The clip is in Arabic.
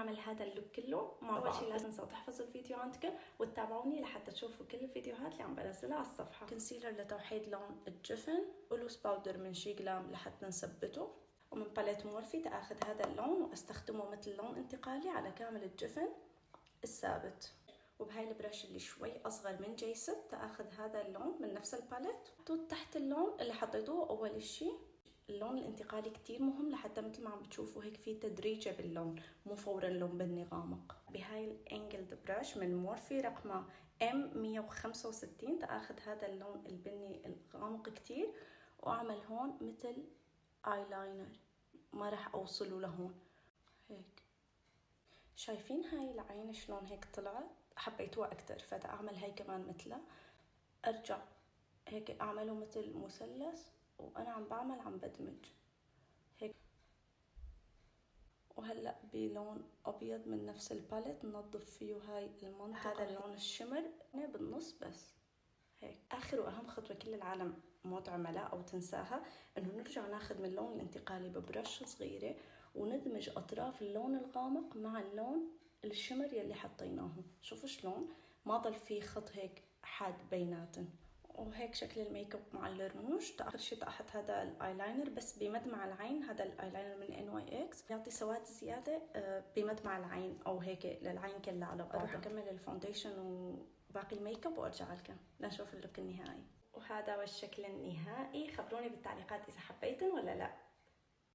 نعمل هذا اللوك كله مع بعض. اول شيء لازم تحفظوا الفيديو عندكم وتتابعوني لحتى تشوفوا كل الفيديوهات اللي عم بنزلها على الصفحه. كونسيلر لتوحيد لون الجفن، ولوس باودر من شي جلام لحتى نثبته، ومن باليت مورفي تاخذ هذا اللون واستخدمه مثل لون انتقالي على كامل الجفن الثابت. وبهاي البرش اللي شوي اصغر من جيسب تاخذ هذا اللون من نفس الباليت وتحط تحت اللون اللي حطيتوه اول شيء. اللون الانتقالي كتير مهم لحتى مثل ما عم بتشوفوا هيك في تدريجة باللون، مو فورا لون بني غامق. بهاي الانجلد برش من مورفي رقمها M165 تاخذ هذا اللون البني الغامق كتير واعمل هون مثل ايلاينر، ما راح اوصله لهون هيك. شايفين هاي العين شلون هيك طلعت؟ حبيتوها اكتر فتأعمل هاي كمان مثلها. ارجع هيك اعمله مثل مثلث وانا عم بدمج هيك. وهلا بلون ابيض من نفس الباليت ننظف فيه هاي المنطقه. هذا اللون الشمر بالنص بس هيك. اخر واهم خطوه كل العالم مو تعملها او تنساها، انه نرجع ناخذ من اللون الانتقالي ببرش صغيره وندمج اطراف اللون الغامق مع اللون الشمر يلي حطيناه. شوفوا شلون ما ضل في خط هيك حاد بيناتن. وهيك شكل الميك اب مع الرموش. اخر شيء احط هذا الايلاينر بس بمدمع العين. هذا الايلاينر من NYX يعطي سواد زياده بمدمع العين او هيك للعين كلها على بعضها. اروح اكمل الفونديشن وباقي الميك اب وارجع لكم لنشوف اللوك النهائي. وهذا هو الشكل النهائي. خبروني بالتعليقات اذا حبيتن ولا لا.